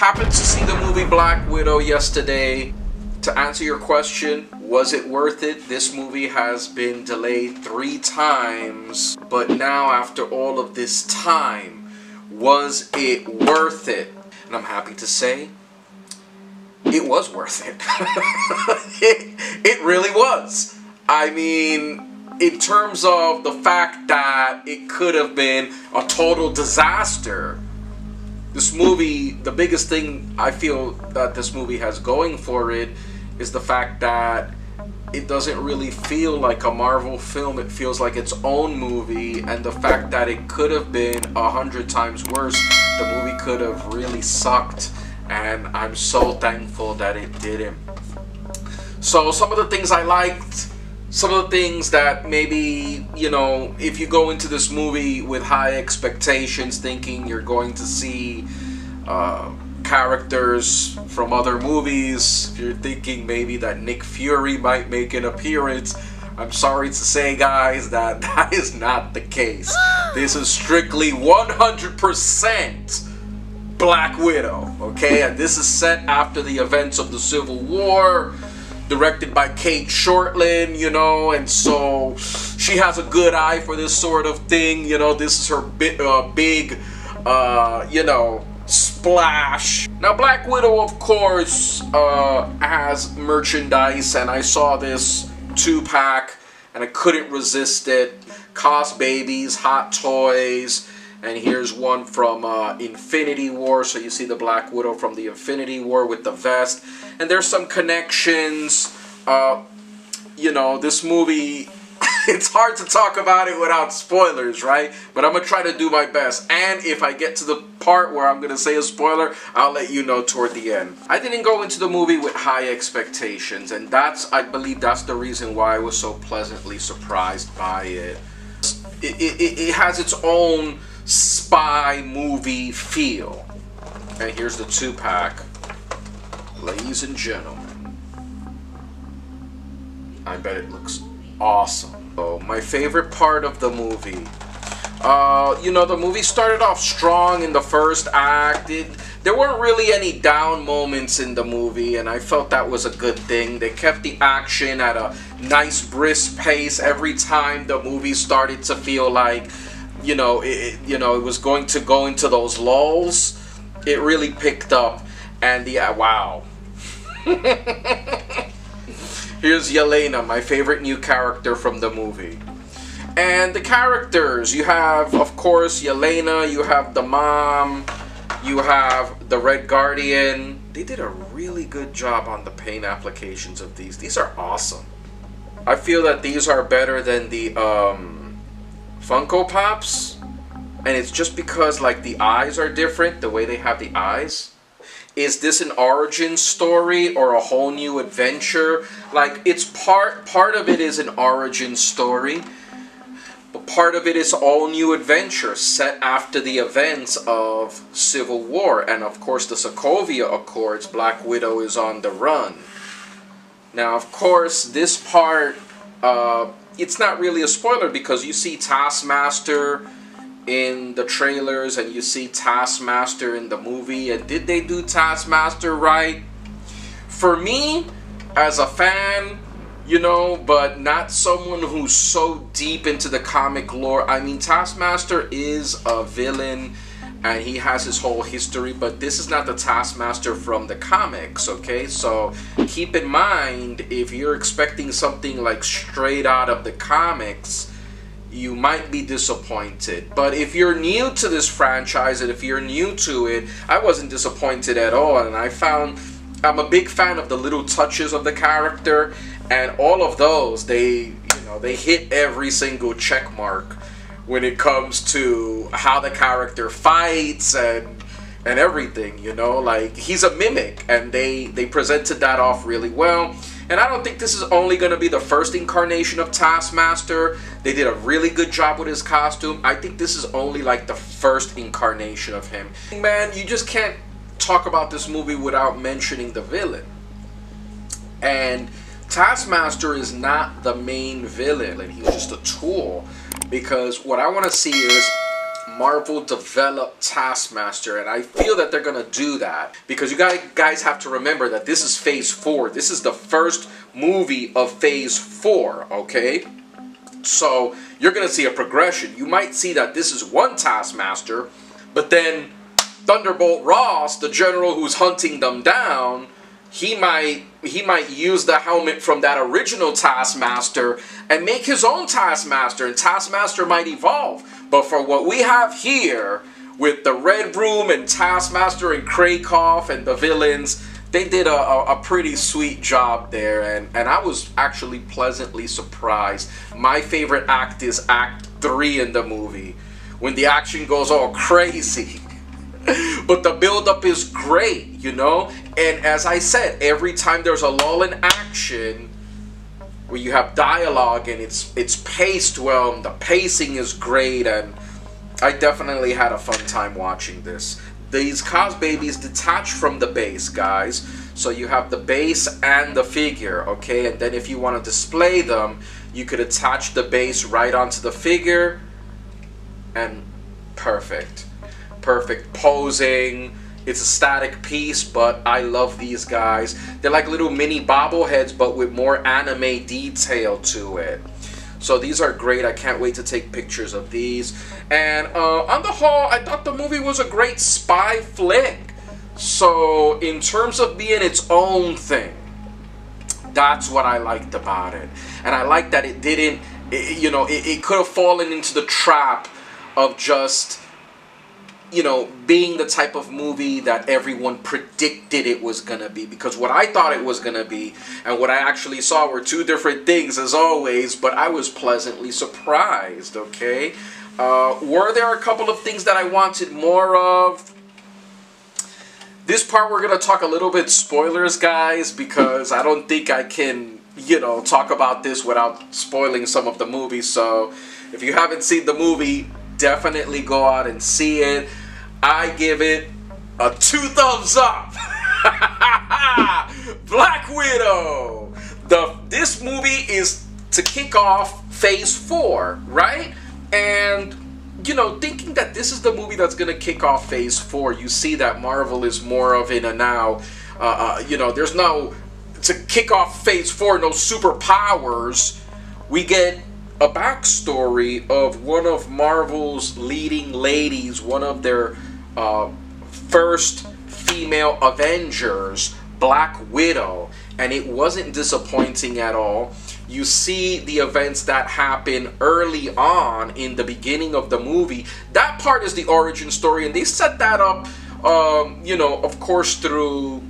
happened to see the movie Black Widow yesterday. To answer your question, was it worth it? This movie has been delayed 3 times, but now after all of this time, was it worth it? And I'm happy to say, it was worth it. It really was. I mean, in terms of the fact that it could have been a total disaster, this movie, the biggest thing I feel that this movie has going for it is the fact that it doesn't really feel like a Marvel film. It feels like its own movie, and the fact that it could have been 100 times worse. The movie could have really sucked, and I'm so thankful that it didn't. So some of the things I liked, some of the things that maybe, you know, if you go into this movie with high expectations thinking you're going to see characters from other movies, if you're thinking maybe that Nick Fury might make an appearance, I'm sorry to say, guys, that that is not the case. This is strictly 100% Black Widow, okay? And this is set after the events of the Civil War, directed by Kate Shortland, you know, and so she has a good eye for this sort of thing, you know. This is her big, you know, splash. Now, Black Widow, of course, has merchandise, and I saw this 2-pack, and I couldn't resist it. Cos Babies, Hot Toys, and here's one from Infinity War. So you see the Black Widow from the Infinity War with the vest. And there's some connections. You know, this movie, it's hard to talk about it without spoilers, right? But I'm going to try to do my best. And if I get to the part where I'm going to say a spoiler, I'll let you know toward the end. I didn't go into the movie with high expectations. And I believe that's the reason why I was so pleasantly surprised by it. It has its own spy movie feel. And here's the 2-pack. Ladies and gentlemen, I bet it looks awesome. So my favorite part of the movie, you know, the movie started off strong in the first act. There weren't really any down moments in the movie, and I felt that was a good thing. They kept the action at a nice brisk pace every time the movie started to feel like, you know, it was going to go into those lulls. It really picked up, and wow. Here's Yelena, my favorite new character from the movie. And the characters, you have, of course, Yelena, you have the mom, you have the Red Guardian. They did a really good job on the paint applications of these. These are awesome. I feel that these are better than the Funko Pops, and it's just because, like, the eyes are different, the way they have the eyes. Is this an origin story or a whole new adventure? Like, it's part of it is an origin story, but part of it is all new adventure set after the events of Civil War, and of course the Sokovia Accords. Black Widow is on the run. Now, of course, this part, it's not really a spoiler because you see Taskmaster in the trailers and you see Taskmaster in the movie. And did they do Taskmaster right? For me, as a fan, you know, but not someone who's so deep into the comic lore. I mean, Taskmaster is a villain and he has his whole history, but this is not the Taskmaster from the comics, okay? So keep in mind, if you're expecting something like straight out of the comics, you might be disappointed. But if you're new to this franchise and if you're new to it, I wasn't disappointed at all. And I'm a big fan of the little touches of the character, and all of those, they hit every single check mark when it comes to how the character fights and everything, you know. Like, he's a mimic, and they presented that off really well. And I don't think this is only going to be the first incarnation of Taskmaster. They did a really good job with his costume. I think this is only like the first incarnation of him. Man, you just can't talk about this movie without mentioning the villain. And Taskmaster is not the main villain. He's just a tool. Because what I want to see is Marvel developed Taskmaster, and I feel that they're gonna do that because you guys have to remember that this is Phase 4. This is the first movie of Phase 4, okay? So you're gonna see a progression. You might see that this is one Taskmaster, but then Thunderbolt Ross, the general who's hunting them down, he might use the helmet from that original Taskmaster and make his own Taskmaster, and Taskmaster might evolve. But for what we have here with the Red Room and Taskmaster and Krakow and the villains, they did a pretty sweet job there, and I was actually pleasantly surprised. My favorite act is Act 3 in the movie, when the action goes all crazy. But the build-up is great, you know? And as I said, every time there's a lull in action, where you have dialogue and it's paced well, and the pacing is great, and I definitely had a fun time watching this. These cos babies detach from the base, guys. So you have the base and the figure, okay? And then if you want to display them, you could attach the base right onto the figure, and perfect. Perfect posing. It's a static piece, but I love these guys. They're like little mini bobbleheads, but with more anime detail to it. So these are great. I can't wait to take pictures of these. And on the whole, I thought the movie was a great spy flick. So in terms of being its own thing, that's what I liked about it. And I like that it didn't, you know, it could have fallen into the trap of just, you know, being the type of movie that everyone predicted it was gonna be. Because what I thought it was gonna be and what I actually saw were two different things, as always, but I was pleasantly surprised, okay? Were there a couple of things that I wanted more of? This part we're gonna talk a little bit spoilers, guys, because I don't think I can, you know, talk about this without spoiling some of the movie. So if you haven't seen the movie, definitely go out and see it. I give it a 2 thumbs up. Black Widow. This movie is to kick off Phase 4, right? And, you know, thinking that this is the movie that's going to kick off Phase 4, you see that Marvel is more of in a now, you know, there's no, to kick off Phase 4, no superpowers. We get a backstory of one of Marvel's leading ladies, one of their first female Avengers, Black Widow, and it wasn't disappointing at all. You see the events that happen early on in the beginning of the movie. That part is the origin story, and they set that up, you know, of course, through,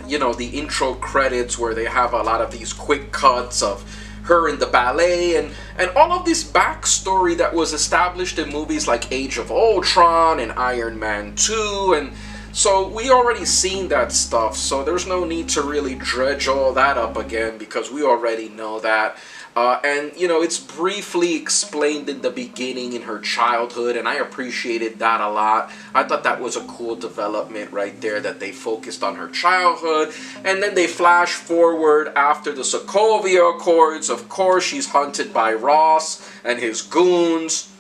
you know, the intro credits where they have a lot of these quick cuts of her in the ballet and all of this backstory that was established in movies like Age of Ultron and Iron Man 2, and so we already seen that stuff, so there's no need to really dredge all that up again because we already know that. And, you know, it's briefly explained in the beginning in her childhood, and I appreciated that a lot. I thought that was a cool development right there, that they focused on her childhood. And then they flash forward after the Sokovia Accords. Of course, she's hunted by Ross and his goons,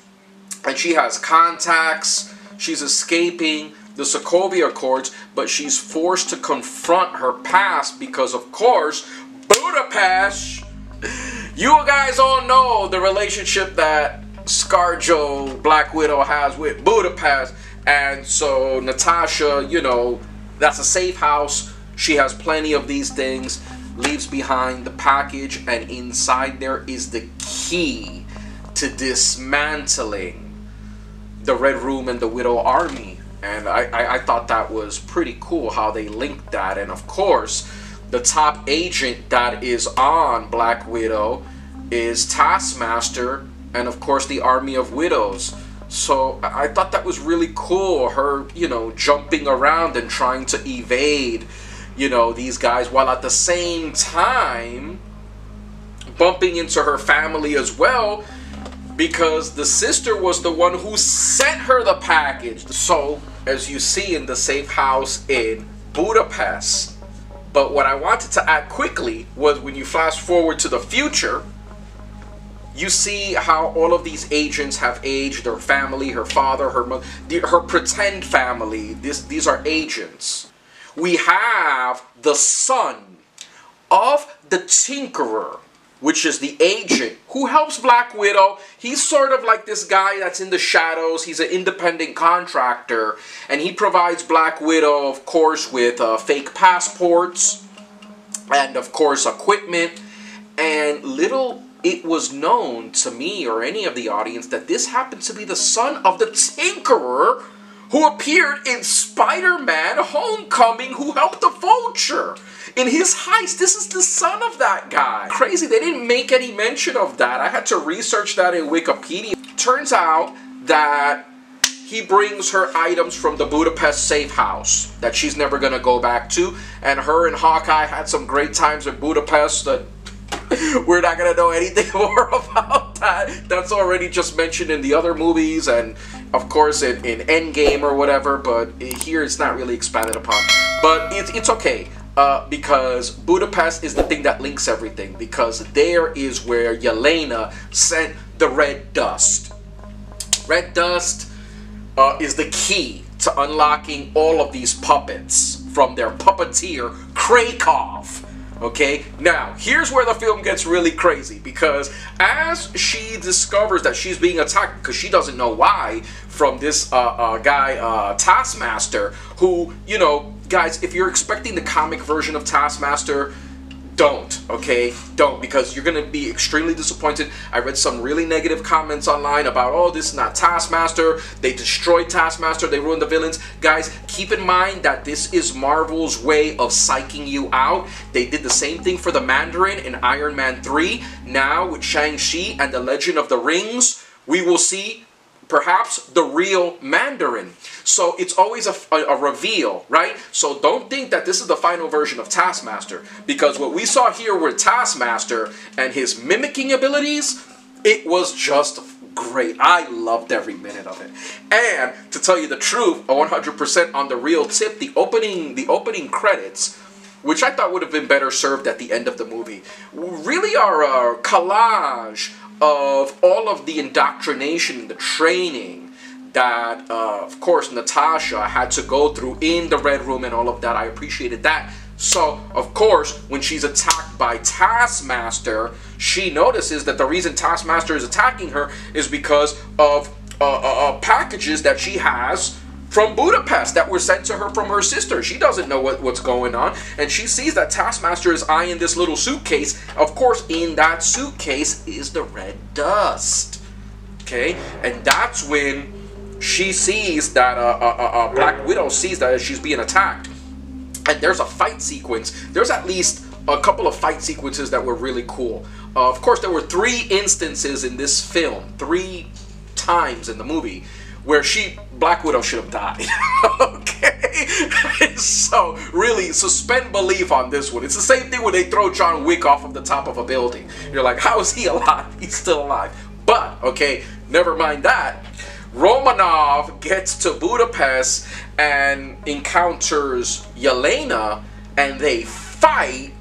and she has contacts. She's escaping the Sokovia Accords, but she's forced to confront her past because, of course, Budapest. You guys all know the relationship that ScarJo, Black Widow, has with Budapest. And so Natasha, you know, that's a safe house. She has plenty of these things. Leaves behind the package, and inside there is the key to dismantling the Red Room and the Widow Army. And I thought that was pretty cool how they linked that. And of course, the top agent that is on Black Widow is Taskmaster, and of course the Army of Widows. So I thought that was really cool, her, you know, jumping around and trying to evade, you know, these guys, while at the same time bumping into her family as well, because the sister was the one who sent her the package. So as you see in the safe house in Budapest. But what I wanted to add quickly was when you flash forward to the future, You see how all of these agents have aged, their family, her father, her mother, her pretend family. These are agents. We have the son of the Tinkerer, which is the agent who helps Black Widow. He's sort of like this guy that's in the shadows. He's an independent contractor, and he provides Black Widow, of course, with fake passports and, of course, equipment. And little it was known to me or any of the audience that this happened to be the son of the Tinkerer who appeared in Spider-Man Homecoming, who helped the Vulture in his heist. This is the son of that guy. Crazy, they didn't make any mention of that. I had to research that in Wikipedia. Turns out that he brings her items from the Budapest safe house that she's never gonna go back to. And her and Hawkeye had some great times in Budapest that we're not gonna know anything more about that. That's already just mentioned in the other movies and of course in Endgame or whatever, but here it's not really expanded upon. But it's okay, because Budapest is the thing that links everything, because there is where Yelena sent the red dust. Red dust is the key to unlocking all of these puppets from their puppeteer, Krakow. Okay, now here's where the film gets really crazy, because as she discovers that she's being attacked, because she doesn't know why, from this guy, Taskmaster, who, you know, guys, if you're expecting the comic version of Taskmaster, don't, okay? Don't, because you're going to be extremely disappointed. I read some really negative comments online about, oh, this is not Taskmaster. They destroyed Taskmaster. They ruined the villains. Guys, keep in mind that this is Marvel's way of psyching you out. They did the same thing for the Mandarin in Iron Man 3. Now, with Shang-Chi and the Legend of the Rings, we will see perhaps the real Mandarin. So it's always a reveal, right? So don't think that this is the final version of Taskmaster, because what we saw here with Taskmaster and his mimicking abilities, it was just great. I loved every minute of it. And to tell you the truth, 100% on the real tip, the opening credits, which I thought would have been better served at the end of the movie, really are a collage of all of the indoctrination, the training that, of course, Natasha had to go through in the Red Room and all of that. I appreciated that. So, of course, when she's attacked by Taskmaster, she notices that the reason Taskmaster is attacking her is because of packages that she has from Budapest that were sent to her from her sister. She doesn't know what's going on, and she sees that Taskmaster is eyeing this little suitcase. Of course, in that suitcase is the red dust. Okay, and that's when she sees that Black Widow sees that she's being attacked, and there's a fight sequence. There's at least a couple of fight sequences that were really cool. Of course, there were 3 instances in this film, 3 times in the movie, where Black Widow should have died. Okay? So, really, suspend belief on this one. It's the same thing when they throw John Wick off of the top of a building. You're like, how is he alive? He's still alive. But, okay, never mind that. Romanov gets to Budapest and encounters Yelena, and they fight.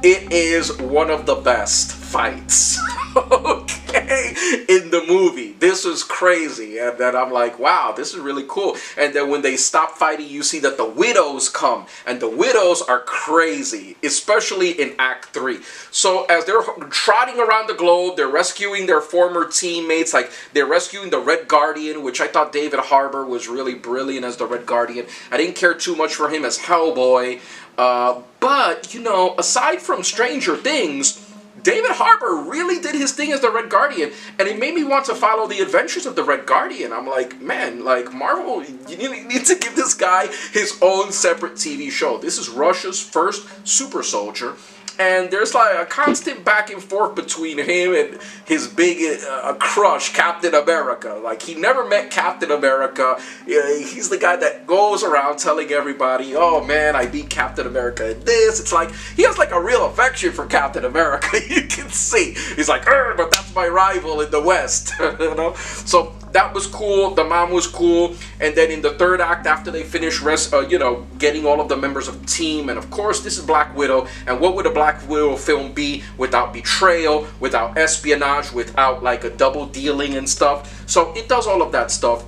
It is one of the best fights, okay, in the movie. This is crazy, and then I'm like, wow, this is really cool. And then when they stop fighting, you see that the widows come, and the widows are crazy, especially in Act 3. So as they're trotting around the globe, they're rescuing their former teammates, like they're rescuing the Red Guardian, which I thought David Harbour was really brilliant as the Red Guardian. I didn't care too much for him as Hellboy, but, you know, aside from Stranger Things, David Harbour really did his thing as the Red Guardian, and it made me want to follow the adventures of the Red Guardian. I'm like, man, like, Marvel, you need to give this guy his own separate TV show. This is Russia's first super soldier, and there's like a constant back and forth between him and his big crush, Captain America. Like, he never met Captain America. He's the guy that goes around telling everybody, oh man, I beat Captain America in this. It's like, he has like a real affection for Captain America. You can see. He's like, but that's my rival in the West. You know? So that was cool. The mom was cool. And then in the third act, after they finish you know, getting all of the members of the team, and of course this is Black Widow, and what would a Black Widow film be without betrayal, without espionage, without like a double dealing and stuff? So it does all of that stuff.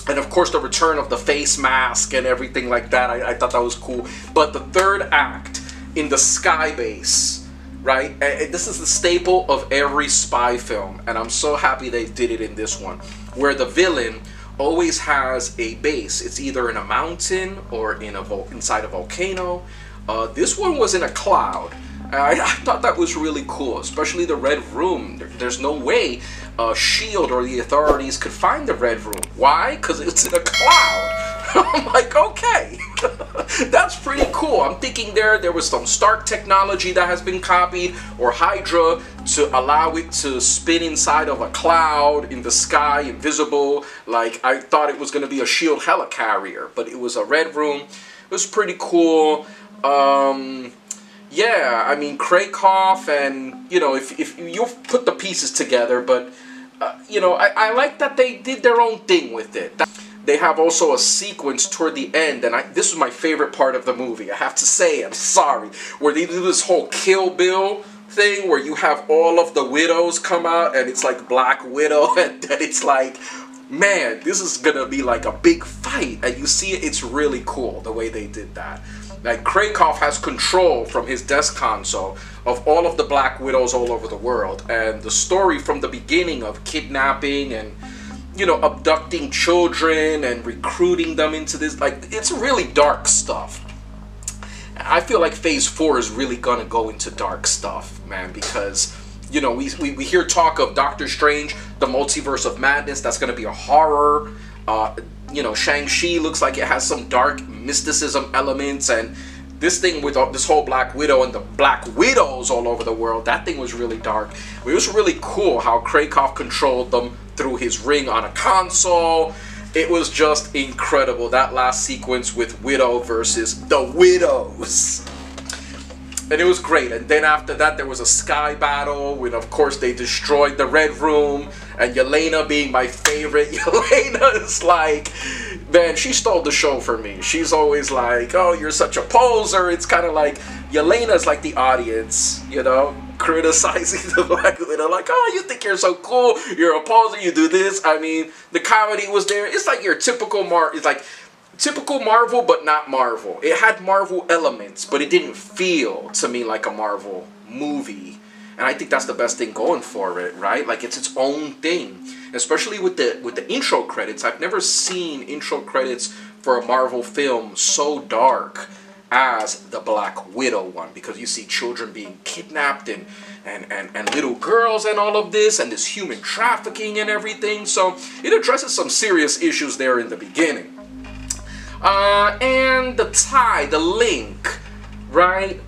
And of course the return of the face mask and everything like that, I thought that was cool. But the third act in the sky base, right? And this is the staple of every spy film, and I'm so happy they did it in this one, where the villain always has a base. It's either in a mountain or in inside a volcano. This one was in a cloud. I thought that was really cool, especially the Red Room. There's no way S.H.I.E.L.D. or the authorities could find the Red Room. Why? Because it's in a cloud. I'm like, okay, that's pretty cool. I'm thinking there was some Stark technology that has been copied, or Hydra, to allow it to spin inside of a cloud in the sky, invisible. Like, I thought it was going to be a S.H.I.E.L.D. helicarrier, but it was a Red Room. It was pretty cool. Yeah, I mean, Krakow, and, you know, if you put the pieces together, but, you know, I like that they did their own thing with it. They have also a sequence toward the end, and this is my favorite part of the movie, I have to say, I'm sorry, where they do this whole Kill Bill thing, where you have all of the widows come out, and it's like Black Widow, and then it's like, man, this is gonna be like a big fight, and you see it's really cool the way they did that. Like, Krakow has control from his desk console of all of the Black Widows all over the world, and the story from the beginning of kidnapping and, you know, abducting children and recruiting them into this, like, it's really dark stuff. I feel like Phase 4 is really gonna go into dark stuff, man, because, you know, we hear talk of Doctor Strange, the Multiverse of Madness, that's gonna be a horror. You know, Shang-Chi looks like it has some dark mysticism elements, and this thing with this whole Black Widow and the Black Widows all over the world, that thing was really dark. It was really cool how Krakow controlled them through his ring on a console. It was just incredible, that last sequence with Widow versus the Widows. And it was great. And then after that, there was a sky battle when, of course, they destroyed the Red Room. And Yelena being my favorite. Yelena is like, man, she stole the show for me. She's always like, oh, you're such a poser. It's kind of like, Yelena's like the audience, you know, criticizing the Black Widow. Like, oh, you think you're so cool. You're a poser. You do this. I mean, the comedy was there. It's like your typical typical Marvel, but not Marvel. It had Marvel elements, but it didn't feel to me like a Marvel movie. And I think that's the best thing going for it, right? Like, it's its own thing. Especially with the intro credits. I've never seen intro credits for a Marvel film so dark as the Black Widow one, because you see children being kidnapped and little girls and all of this, and this human trafficking and everything. So it addresses some serious issues there in the beginning. And the link, right?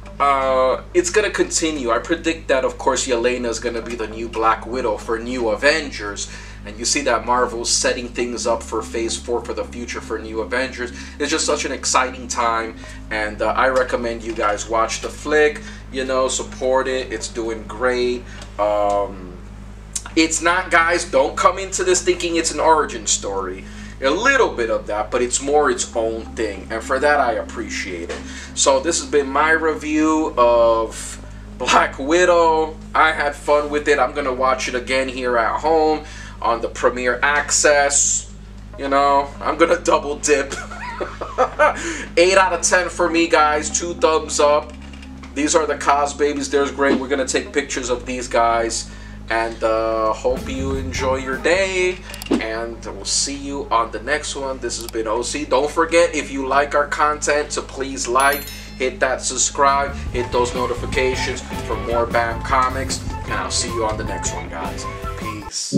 It's gonna continue. I predict that, of course, Yelena is gonna be the new Black Widow for New Avengers. And you see that Marvel's setting things up for Phase 4 for the future for New Avengers. It's just such an exciting time. And I recommend you guys watch the flick. You know, support it. It's doing great. It's not, guys, don't come into this thinking it's an origin story. A little bit of that, but it's more its own thing, and for that I appreciate it. So this has been my review of Black Widow. I had fun with it. I'm gonna watch it again here at home on the Premiere Access. You know, I'm gonna double dip. 8 out of 10 for me, guys. 2 thumbs up. These are the Cos babies. There's great. We're gonna take pictures of these guys. And hope you enjoy your day, and we'll see you on the next one. This has been OC. Don't forget, if you like our content, to please hit that subscribe, hit those notifications for more Bamcomixs, and I'll see you on the next one, guys. Peace.